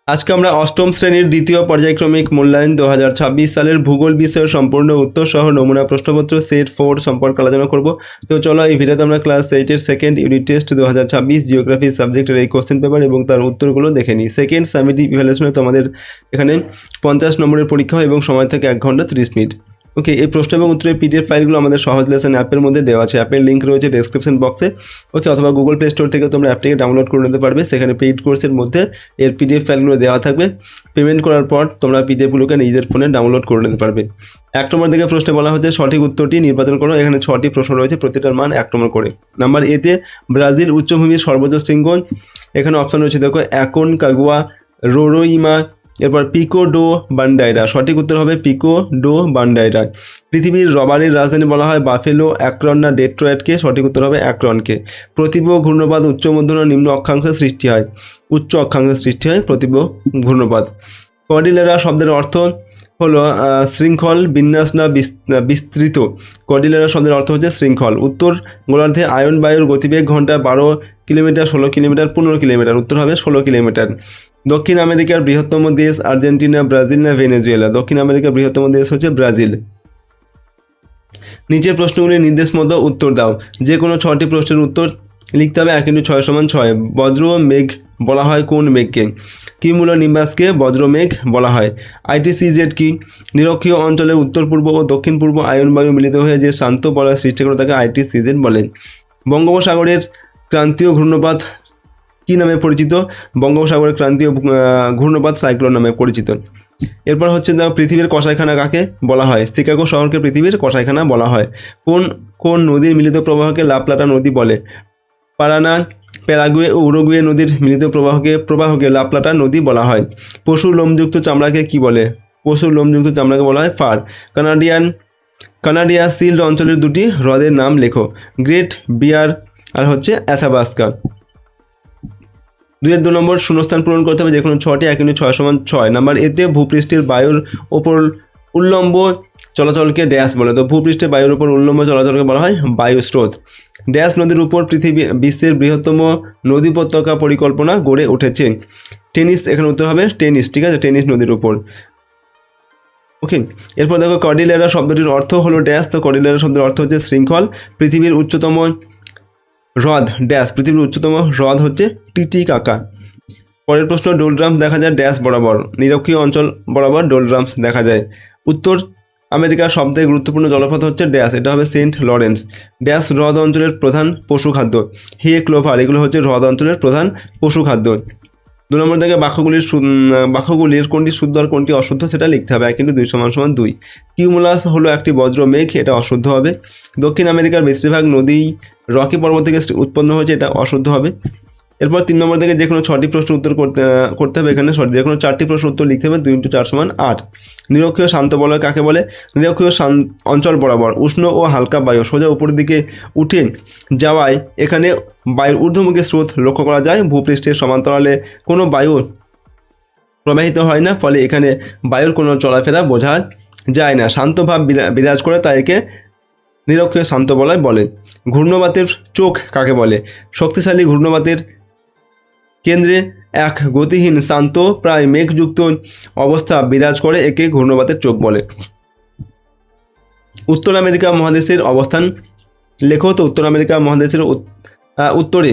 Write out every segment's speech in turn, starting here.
আজকে আমরা অষ্টম শ্রেণীর দ্বিতীয় পর্যায়ক্রমিক মূল্যায়ন 2026 সালের ভূগোল বিষয়ের সম্পূর্ণ উত্তর সহ নমুনা প্রশ্নপত্র সেট 4 সম্পর্কে আলোচনা করব। তো চলো এই ভিডিওতে আমরা ক্লাস 8-এর সেকেন্ড ইউনিট টেস্ট 2026 জিওগ্রাফি সাবজেক্টের এই কোশ্চেন পেপার এবং তার উত্তরগুলো দেখে নিই। সেকেন্ড সামেটিভ ইভ্যালুয়েশনে তোমাদের এখানে 50 নম্বরের পরীক্ষা হয় এবং সময় থেকে 1 ঘন্টা 30 মিনিট। ওকে, এই প্রশ্ন এবং উত্তরের পিডিএফ ফাইলগুলো আমাদের সহজ লেসন অ্যাপের মধ্যে দেওয়া আছে। অ্যাপের লিঙ্ক রয়েছে ডেসক্রিপশন বক্সে। ওকে, অথবা গুগল প্লে স্টোর থেকে তোমরা অ্যাপটিকে ডাউনলোড করে নিতে পারবে। সেখানে পেইড কোর্সের মধ্যে এর পিডিএফ ফাইলগুলো দেওয়া থাকবে। পেমেন্ট করার পর তোমরা পিডিএফগুলোকে নিজেদের ফোনে ডাউনলোড করে নিতে পারবে। 1 নম্বর থেকে প্রশ্নে বলা হচ্ছে সঠিক উত্তরটি নির্বাচন করো। এখানে 6টি প্রশ্ন রয়েছে, প্রতিটার মান 1 নম্বর করে। নাম্বার এতে ব্রাজিল উচ্চভূমির সর্বোচ্চ শৃঙ্গ। এখানে অপশন রয়েছে দেখো অ্যাকনকাগুয়া, রোরোইমা, এরপর পিকো ডো বান্ডাইরা। সঠিক উত্তর হবে পিকো ডো বান্ডাইরা। পৃথিবীর রবারের রাজধানী বলা হয় বাফেলো, অ্যাক্রন না ডেট্রয়েটকে? সঠিক উত্তর হবে অ্যাক্রনকে। প্রতিভ ঘূর্ণপাত উচ্চ মধ্যম না নিম্ন অক্ষাংশে সৃষ্টি হয়? উচ্চ অক্ষাংশে সৃষ্টি হয় প্রতিভ ঘূর্ণপাত। কর্ডিলেরা শব্দের অর্থ হলো শৃঙ্খল, বিন্যাস না বিস্তৃত? কর্ডিলেরা শব্দের অর্থ হচ্ছে শৃঙ্খল। উত্তর গোলার্ধে আয়ন বায়ুর গতিবেগ ঘন্টায় 12 কিলোমিটার, 16 কিলোমিটার, 15 কিলোমিটার? উত্তর হবে 16 কিলোমিটার। দক্ষিণ আমেরিকার বৃহত্তম দেশ আর্জেন্টিনা, ব্রাজিল না ভেনেজুয়েলা? দক্ষিণ আমেরিকার বৃহত্তম দেশ হচ্ছে ব্রাজিল। নিচের প্রশ্নগুলির নির্দেশ মতো উত্তর দাও। যে কোনো 6টি প্রশ্নের উত্তর লিখতে হবে। 1x6 = 6। বজ্র মেঘ বলা হয় কোন মেঘকে? কিমুলো নিম্বাসকে বজ্র মেঘ বলা হয়। ITCZ কি? নিরক্ষীয় অঞ্চলে উত্তর পূর্ব ও দক্ষিণ পূর্ব আয়ন বায়ু মিলিত হয়ে যে শান্ত বলয় সৃষ্টি করে তাকে ITCZ বলে। বঙ্গোপসাগরের ক্রান্তীয় ঘূর্ণপাত কি নামে পরিচিত? বঙ্গোপসাগরের ক্রান্তীয় ঘূর্ণপাত সাইক্লোন নামে পরিচিত। এরপর হচ্ছে পৃথিবীর কষাইখানা কাকে বলা হয়? শিকাগো শহরকে পৃথিবীর কষাইখানা বলা হয়। কোন কোন নদীর মিলিত প্রবাহকে লা প্লাটা নদী বলে? পারানা, প্যারাগুয়ে ও উরুগুয়ে নদীর মিলিত প্রবাহকে লা প্লাটা নদী বলা হয়। পশুর লোমযুক্ত চামড়াকে কি বলে? পশুর লোমযুক্ত চামড়াকে বলা হয় ফার। কানাডিয়া সিল্ড অঞ্চলের 2টি হ্রদের নাম লেখো। গ্রেট বিয়ার আর হচ্ছে অ্যাথাবাস্কা। 2 নম্বর শূন্যস্থান পূরণ করতে হবে। যে কোনো 6টি। 1x6 = 6। নাম্বার এতে ভূপৃষ্ঠের বায়ুর ওপর উল্লম্ব চলাচলকে ড্যাশ বলে? তো ভূপৃষ্ঠের বায়ুর উপর উল্লম্ব চলাচলকে বলা হয় বায়ু স্রোত। ড্যাশ নদীর উপর বিশ্বের বৃহত্তম নদী উপত্যকা পরিকল্পনা গড়ে উঠেছে? টেনিস। এখানে উত্তর হবে টেনিস। ঠিক আছে, টেনিস নদীর উপর। ওকে, এরপর দেখো কর্ডিলেরা শব্দটির অর্থ হলো ড্যাশ। তো কর্ডিলেরা শব্দের অর্থ হচ্ছে শৃঙ্খল। পৃথিবীর উচ্চতম হ্রদ ড্যাশ? পৃথিবীর উচ্চতম হ্রদ হচ্ছে টিটিকাকা। পরের প্রশ্ন, ডোলড্রামস দেখা যায় ড্যাশ বরাবর? নিরক্ষীয় অঞ্চল বরাবর ডোলড্রামস দেখা যায়। উত্তর আমেরিকার সবথেকে গুরুত্বপূর্ণ জলপথ হচ্ছে ড্যাশ? এটা হবে সেন্ট লরেন্স। ড্যাশ হ্রদ অঞ্চলের প্রধান পশু খাদ্য? হে, ক্লোভার। এগুলো হচ্ছে হ্রদ অঞ্চলের প্রধান পশু খাদ্য। 2 নম্বর থেকে বাক্যগুলির কোনটি শুদ্ধ আর কোনটি অশুদ্ধ সেটা লিখতে হবে। 1x2 = 2। কিউমুলাস হলো একটি বজ্র মেঘ, এটা অশুদ্ধ হবে। দক্ষিণ আমেরিকার বেশিরভাগ নদী রকি পর্বত থেকে উৎপন্ন হয়েছে, এটা অশুদ্ধ হবে। এরপর 3 নম্বর থেকে যে কোনো 6টি প্রশ্ন উত্তর করতে হবে। এখানে যে কোনো 4টি প্রশ্ন উত্তর লিখতে হবে। 2x4 = 8। নিরক্ষীয় শান্ত বলয় কাকে বলে? নিরক্ষীয় অঞ্চল বরাবর উষ্ণ ও হালকা বায়ু সোজা উপরের দিকে উঠে যাওয়ায় এখানে বায়ুর ঊর্ধ্বমুখী স্রোত লক্ষ্য করা যায়। ভূপৃষ্ঠের সমান্তরালে কোনো বায়ু প্রবাহিত হয় না, ফলে এখানে বায়ুর কোনো চলাফেরা বোঝা যায় না। শান্ত ভাব বিরাজ করে, তাই একে নিরক্ষীয় শান্ত বলয় বলে। ঘূর্ণবাতের চোখ কাকে বলে? শক্তিশালী ঘূর্ণবাতের কেন্দ্রে এক গতিহীন শান্ত প্রায় মেঘযুক্ত অবস্থা বিরাজ করে, একে ঘূর্ণবাতের চোখ বলে। উত্তর আমেরিকা মহাদেশের অবস্থান লেখো। তো উত্তর আমেরিকা মহাদেশের উত্তরে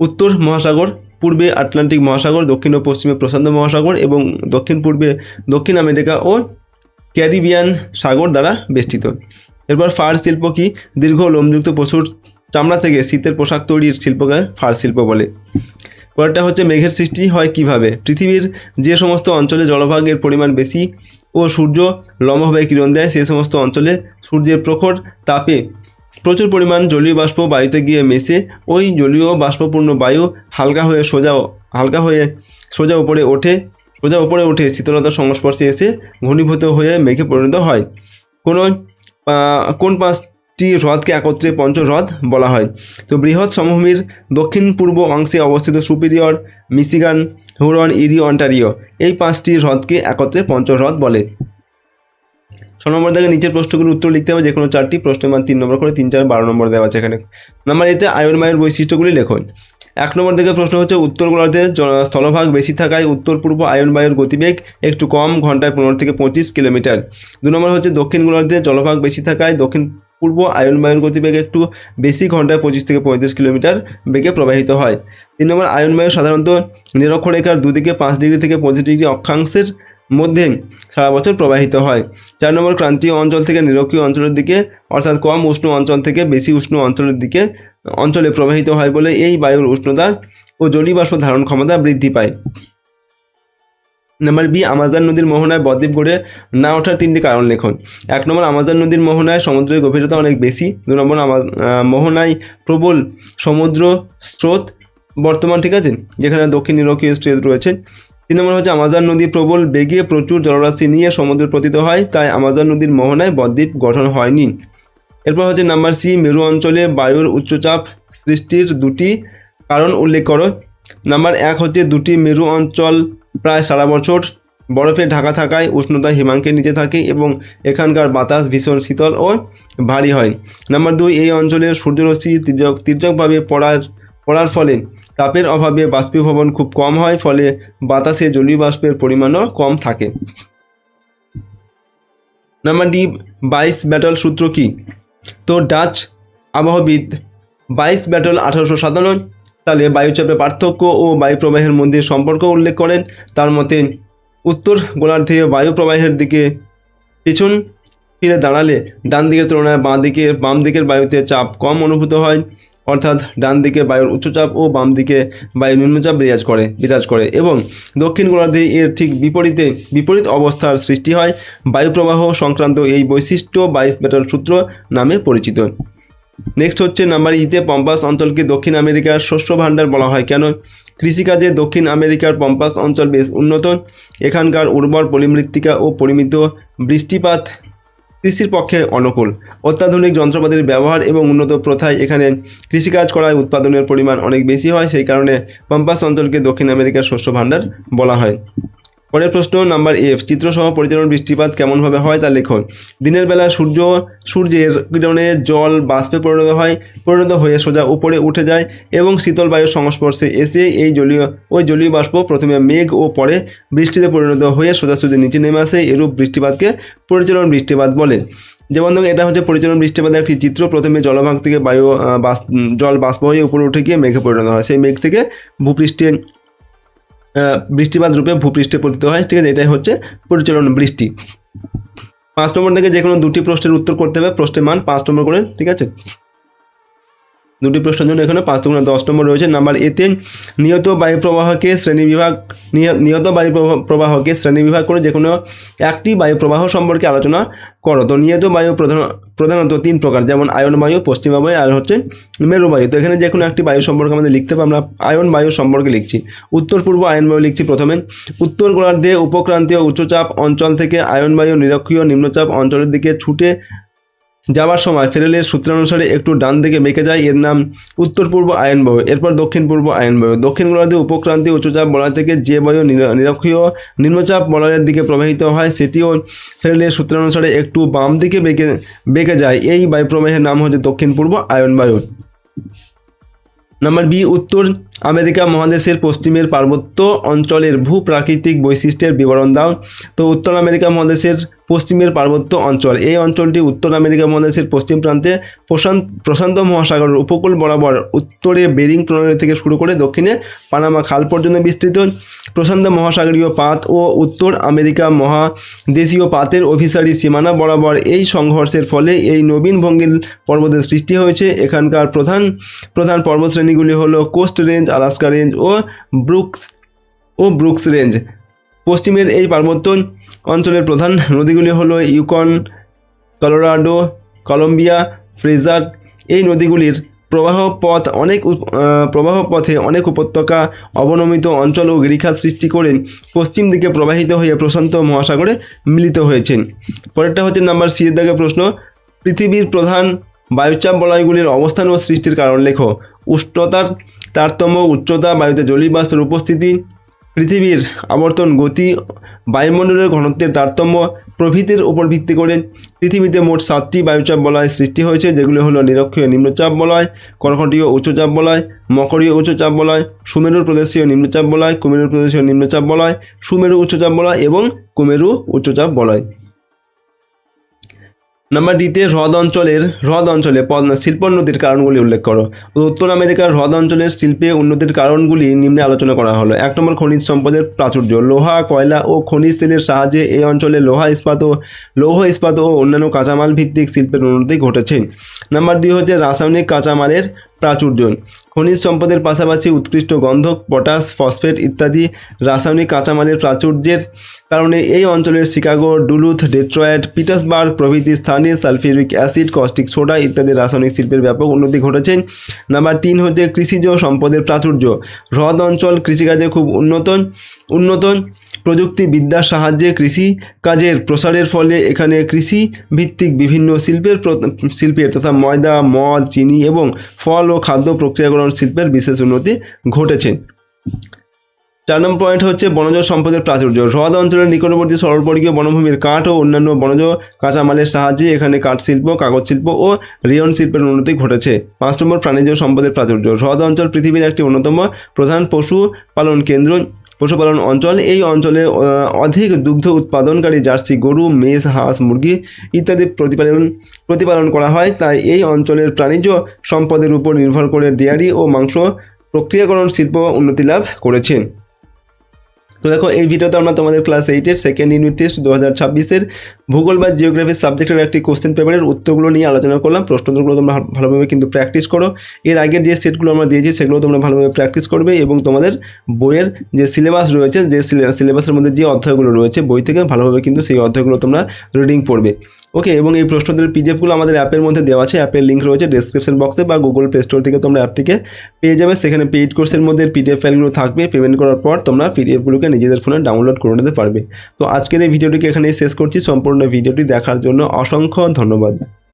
উত্তর মহাসাগর, পূর্বে আটলান্টিক মহাসাগর, দক্ষিণ ও পশ্চিমে প্রশান্ত মহাসাগর এবং দক্ষিণ পূর্বে দক্ষিণ আমেরিকা ও ক্যারিবিয়ান সাগর দ্বারা বেষ্টিত। এরপর ফার শিল্প কি? দীর্ঘ লোমযুক্ত পশুর চামড়া থেকে শীতের পোশাক তৈরির শিল্পকে ফার শিল্প বলে। পরেরটা হচ্ছে মেঘের সৃষ্টি হয় কিভাবে? পৃথিবীর যে সমস্ত অঞ্চলে জলভাগের পরিমাণ বেশি ও সূর্য লম্বভাবে কিরণ দেয়, সে সমস্ত অঞ্চলে সূর্যের প্রখর তাপে প্রচুর পরিমাণ জলীয় বাষ্প বায়ুতে গিয়ে মেশে ওই জলীয় বাষ্পপূর্ণ বায়ু হালকা হয়ে সোজা উপরে ওঠে শীতলতার সংস্পর্শে এসে ঘনীভূত হয়ে মেঘে পরিণত হয়। কোন 5টি হ্রদকে একত্রে পঞ্চহ্রদ বলা হয়? তো বৃহৎ সমভূমির দক্ষিণ পূর্ব অংশে অবস্থিত সুপিরিয়র, মিশিগান, হুরন, ইরি, অন্টারিও এই 5টি হ্রদকে একত্রে পঞ্চহ্রদ বলে। 6 নম্বর থেকে নিচের প্রশ্নগুলোর উত্তর লিখতে হবে। যে কোনো 4টি প্রশ্নের মান 3 নম্বর করে, 3, 4, 12 নম্বর দেওয়া আছে এখানে। নাম্বার এতে আয়ন বায়ুর বৈশিষ্ট্যগুলি লেখো। 1 নম্বর থেকে প্রশ্ন হচ্ছে উত্তর গোলার্ধে স্থলভাগ বেশি থাকায় উত্তর পূর্ব আয়ন বায়ুর গতিবেগ একটু কম, ঘন্টায় 15 থেকে 25 কিলোমিটার। 2 নম্বর হচ্ছে দক্ষিণ গোলার্ধে জলভাগ বেশি থাকায় দক্ষিণ পূর্ব আয়ন বায়ুর গতিবেগ একটু বেশি, ঘন্টায় 25 থেকে 35 কিলোমিটার বেগে প্রবাহিত হয়। 3 নম্বর আয়ন বায়ু সাধারণত নিরক্ষরেখার দুদিকে 5 ডিগ্রি থেকে 25 ডিগ্রি অক্ষাংশের মধ্যে সারা বছর প্রবাহিত হয়। 4 নম্বর ক্রান্তীয় অঞ্চল থেকে নিরক্ষীয় অঞ্চলের দিকে অর্থাৎ কম উষ্ণ অঞ্চল থেকে বেশি উষ্ণ অঞ্চলে প্রবাহিত হয় বলে এই বায়ুর উষ্ণতা ও জলীয় বাষ্প ধারণ ক্ষমতা বৃদ্ধি পায়। নাম্বার বি, আমাজন নদীর মোহনায় বদ্বীপ গড়ে না ওঠার 3টি কারণ লেখুন। 1 নম্বর আমাজন নদীর মোহনায় সমুদ্রের গভীরতা অনেক বেশি। 2 নম্বর মোহনায় প্রবল সমুদ্র স্রোত বর্তমান, ঠিক আছে, যেখানে দক্ষিণ নিরক্ষীয় স্রোত রয়েছে। 3 নম্বর হচ্ছে আমাজন নদী প্রবল বেগে প্রচুর জলরাশি নিয়ে সমুদ্রে পতিত হয়, তাই আমাজন নদীর মোহনায় বদ্বীপ গঠন হয়নি। এরপর হচ্ছে নাম্বার সি, মেরু অঞ্চলে বায়ুর উচ্চচাপ সৃষ্টির 2টি কারণ উল্লেখ করো। নাম্বার 1 হচ্ছে 2টি মেরু অঞ্চল প্রায় সারা বছর বরফে ঢাকা থাকায় উষ্ণতা হিমাঙ্কের নিচে থাকে এবং এখানকার বাতাস ভীষণ শীতল ও ভারী হয়। নাম্বার 2, এই অঞ্চলের সূর্যরশ্মি তির্যকভাবে পড়ার ফলে তাপের অভাবে বাষ্পীভবন খুব কম হয়, ফলে বাতাসে জলীয় বাষ্পের পরিমাণও কম থাকে। নাম্বার ডি, বাইস ব্যাটল সূত্র কি? তো ডাচ আবহাওয়াবিদ বাইস ব্যাটল 1857 সালে বায়ুচাপের পার্থক্য ও বায়ু প্রবাহের মধ্যে সম্পর্ক উল্লেখ করেন। তার মতে উত্তর গোলার্ধে বায়ু প্রবাহের দিকে পিছন ফিরে দাঁড়ালে ডান দিকের তুলনায় বাম দিকের বায়ুতে চাপ কম অনুভূত হয়, অর্থাৎ ডান দিকে বায়ুর উচ্চচাপ ও বাম দিকে বায়ু নিম্নচাপ বিরাজ করে এবং দক্ষিণ গোলার্ধে এর ঠিক বিপরীত অবস্থার সৃষ্টি হয়। বায়ু প্রবাহ সংক্রান্ত এই বৈশিষ্ট্য বাইস ব্যাটল সূত্র নামে পরিচিত। নেক্সট হচ্ছে নাম্বার ইতে, পম্পাস অঞ্চলকে দক্ষিণ আমেরিকার শস্য ভাণ্ডার বলা হয় কেন? কৃষিকাজে দক্ষিণ আমেরিকার পম্পাস অঞ্চল বেশ উন্নত। এখানকার উর্বর পলিমৃত্তিকা ও পরিমিত বৃষ্টিপাত কৃষির পক্ষে অনুকূল। অত্যাধুনিক যন্ত্রপাতির ব্যবহার এবং উন্নত প্রথায় এখানে কৃষিকাজ করায় উৎপাদনের পরিমাণ অনেক বেশি হয়, সেই কারণে পম্পাস অঞ্চলকে দক্ষিণ আমেরিকার শস্য ভাণ্ডার বলা হয়। পরের প্রশ্ন নাম্বার এফ, চিত্রসহ পরিচালন বৃষ্টিপাত কেমনভাবে হয় তা লেখো। দিনের বেলা সূর্যের কিরণে জল বাষ্পে পরিণত হয়ে সোজা উপরে উঠে যায় এবং শীতল বায়ুর সংস্পর্শে এসে জলীয় বাষ্প প্রথমে মেঘ ও পরে বৃষ্টিতে পরিণত হয়ে সোজাসুজি নিচে নেমে আসে। এরূপ বৃষ্টিপাতকে পরিচালন বৃষ্টিপাত বলে। যেমন ধরুন এটা হচ্ছে পরিচালন বৃষ্টিপাতের একটি চিত্র। প্রথমে জলভাগ থেকে জল বাষ্প হয়ে উপরে উঠে গিয়ে মেঘে পরিণত হয়, সেই মেঘ থেকে ভূপৃষ্ঠে বৃষ্টিপাত রূপে ভূপৃষ্ঠে পতিত হয়, ঠিক আছে, এটাই হচ্ছে পরিচালন বৃষ্টি। 5 নম্বর থেকে যে কোনো 2টি প্রশ্নের উত্তর করতে হবে, প্রশ্নের মান 5 নম্বর করে, ঠিক আছে। 2টি প্রশ্নের জন্য এখানে 5 থেকে 10 নম্বর রয়েছে। নাম্বার এতে, নিয়ত বায়ু প্রবাহকে শ্রেণীবিভাগ করে যে কোনো একটি বায়ু প্রবাহ সম্পর্কে আলোচনা করো। তো নিয়ত বায়ু প্রধানত 3 প্রকার, যেমন আয়ন বায়ু, পশ্চিমা বায়ু আর হচ্ছে মেরু বায়ু। তো এখানে যে কোনো একটি বায়ু সম্পর্কে আমাদের লিখতে হবে। আমরা আয়ন বায়ু সম্পর্কে লিখছি। উত্তর পূর্ব আয়ন বায়ু লিখছি প্রথমে। উত্তর গোলার্ধে উপক্রান্তীয় উচ্চচাপ অঞ্চল থেকে আয়ন বায়ু নিরক্ষীয় নিম্নচাপ অঞ্চলের দিকে ছুটে যাওয়ার সময় ফেরেলের সূত্রানুসারে একটু ডান দিকে বেঁকে যায়, এর নাম উত্তর পূর্ব আয়ন বায়ু। এরপর দক্ষিণ পূর্ব আয়ন বায়ু। দক্ষিণ গোলার্ধে উপক্রান্তীয় উচ্চচাপ বলয় থেকে যে বায়ু নিরক্ষীয় নিম্নচাপ বলয়ের দিকে প্রবাহিত হয় সেটিও ফেরেলের সূত্রানুসারে একটু বাম দিকে বেঁকে যায়, এই বায়ু প্রবাহের নাম হচ্ছে দক্ষিণ পূর্ব আয়ন বায়ু। নাম্বার বি, উত্তর আমেরিকা মহাদেশের পশ্চিমের পার্বত্য অঞ্চলের ভূপ্রাকৃতিক বৈশিষ্ট্যের বিবরণ দাও। তো উত্তর আমেরিকা মহাদেশের পশ্চিমের পার্বত্য অঞ্চল, এই অঞ্চলটি উত্তর আমেরিকা মহাদেশের পশ্চিম প্রান্তে প্রশান্ত মহাসাগরের উপকূল বরাবর উত্তরে বেরিং প্রণালী থেকে শুরু করে দক্ষিণে পানামা খাল পর্যন্ত বিস্তৃত। প্রশান্ত মহাসাগরীয় পাত ও উত্তর আমেরিকা মহাদেশীয় পাতের অভিসারী সীমানা বরাবর এই সংঘর্ষের ফলে এই নবীন ভঙ্গিল পর্বতের সৃষ্টি হয়েছে। এখানকার প্রধান পর্বতশ্রেণীগুলি হলো কোস্ট রেঞ্জ, আলাস্কা রেঞ্জ ও ব্রুকস রেঞ্জ। পশ্চিমের এই পার্বত্য অঞ্চলের প্রধান নদীগুলি হলো ইউকন, কলোরাডো, কলম্বিয়া, ফ্রেজার। এই নদীগুলির প্রবাহ পথে অনেক উপত্যকা, অবনমিত অঞ্চল ও গিরিখাত সৃষ্টি করে পশ্চিম দিকে প্রবাহিত হয়ে প্রশান্ত মহাসাগরে মিলিত হয়েছে। পরেরটা হচ্ছে নাম্বার সি এর দাগে প্রশ্ন, পৃথিবীর প্রধান বায়ুচাপ বলয়গুলির অবস্থান ও সৃষ্টির কারণ লেখো। উষ্ণতার তারতম্য, উচ্চতা, বায়ুতে জলীয় বাষ্পের উপস্থিতি, পৃথিবীর আবর্তন গতি, বায়ুমণ্ডলের ঘনত্বের তারতম্য প্রভৃতির উপর ভিত্তি করে পৃথিবীতে মোট 7টি বায়ুচাপ বলয় সৃষ্টি হয়েছে, যেগুলো হলো নিরক্ষীয় নিম্নচাপ বলয়, কর্কটীয় উচ্চচাপ বলয়, মকরীয় উচ্চচাপ বলয়, সুমেরু প্রদেশীয় নিম্নচাপ বলয়, কুমেরু প্রদেশীয় নিম্নচাপ বলয়, সুমেরু উচ্চচাপ বলয় এবং কুমেরু উচ্চচাপ বলয়। নাম্বার ডিতে হ্রদ অঞ্চলে শিল্পোন্নতির কারণগুলি উল্লেখ করো। উত্তর আমেরিকার হ্রদ অঞ্চলের শিল্পে উন্নতির কারণগুলি নিম্নে আলোচনা করা হলো। 1 নম্বর খনিজ সম্পদের প্রাচুর্য। লোহা, কয়লা ও খনিজ তেলের সাহায্যে এই অঞ্চলে লৌহ ইস্পাত ও অন্যান্য কাঁচামাল ভিত্তিক শিল্পের উন্নতি ঘটেছে। নাম্বার 2 হচ্ছে রাসায়নিক কাঁচামালের প্রাচুর্য। খনিজ সম্পদের পাশাপাশি উৎকৃষ্ট গন্ধক, পটাশ, ফসফেট ইত্যাদি রাসায়নিক কাঁচামালের প্রাচুর্যের কারণে এই অঞ্চলের শিকাগো, ডুলুথ, ডেট্রয়েট, পিটার্সবার্গ প্রভৃতি স্থানে সালফিউরিক অ্যাসিড, কস্টিক সোডা ইত্যাদি রাসায়নিক শিল্পের ব্যাপক উন্নতি ঘটেছে। নাম্বার 3 হচ্ছে কৃষিজ সম্পদের প্রাচুর্য। হ্রদ অঞ্চল কৃষিকাজে খুব উন্নত প্রযুক্তিবিদ্যার সাহায্যে কৃষি কাজের প্রসারের ফলে এখানে কৃষি ভিত্তিক বিভিন্ন শিল্পের তথা ময়দা, মদ, চিনি এবং ফল ও খাদ্য প্রক্রিয়াকরণ শিল্পের বিশেষ উন্নতি ঘটেছে। 4 নম্বর পয়েন্ট হচ্ছে বনজ সম্পদের প্রাচুর্য। হ্রদ অঞ্চলের নিকটবর্তী সরলবর্গীয় বনভূমির কাঠ ও অন্যান্য বনজ কাঁচামালের সাহায্যে এখানে কাঠ শিল্প, কাগজ শিল্প ও রেয়ন শিল্পের উন্নতি ঘটেছে। 5 নম্বর প্রাণীজ সম্পদের প্রাচুর্য। হ্রদ অঞ্চল পৃথিবীর একটি অন্যতম প্রধান পশুপালন অঞ্চল। এই অঞ্চলে অধিক দুগ্ধ উৎপাদনকারী জার্সি গরু, মেষ, হাঁস, মুরগি ইত্যাদি প্রতিপালন করা হয়। তাই এই অঞ্চলের প্রাণীজ সম্পদের উপর নির্ভর করে ডেয়ারি ও মাংস প্রক্রিয়াকরণ শিল্প উন্নতি লাভ করেছে। তো দেখো, এই ভিডিওতে আমরা তোমাদের ক্লাস 8-এর সেকেন্ড ইউনিট টেস্ট 2026-এর ভূগোল বা জিওগ্রাফি সাবজেক্টের একটি কোশ্চেন পেপারের উত্তরগুলো নিয়ে আলোচনা করলাম। প্রশ্নোত্তরগুলো তোমরা ভালোভাবে কিন্তু প্র্যাকটিস করো। এর আগের যে সেটগুলো আমরা দিয়েছি সেগুলো তোমরা ভালোভাবে প্র্যাকটিস করবে এবং তোমাদের বইয়ের যে সিলেবাস রয়েছে, যে সিলেবাসের মধ্যে যে অধ্যায়গুলো রয়েছে বই থেকে ভালোভাবে কিন্তু সেই অধ্যায়গুলো তোমরা রিডিং পড়বে। ওকে, এবং এই প্রশ্নোত্তরের পিডিএফগুলো আমাদের অ্যাপের মধ্যে দেওয়া আছে। অ্যাপের লিঙ্ক রয়েছে ডেসক্রিপশন বক্সে বা গুগল প্লে স্টোর থেকে তোমরা অ্যাপটিকে পেয়ে যাবে। সেখানে পেইড কোর্সের মধ্যে পিডিএফ ফাইলগুলো থাকবে। পেমেন্ট করার পর তোমরা পিডিএফগুলোকে নিজেদের ফোনে ডাউনলোড করে নিতে পারবে। তো আজকের এই ভিডিওটিকে এখানেই শেষ করছি। সম্পূর্ণ ভিডিওটি দেখার জন্য অসংখ্য ধন্যবাদ।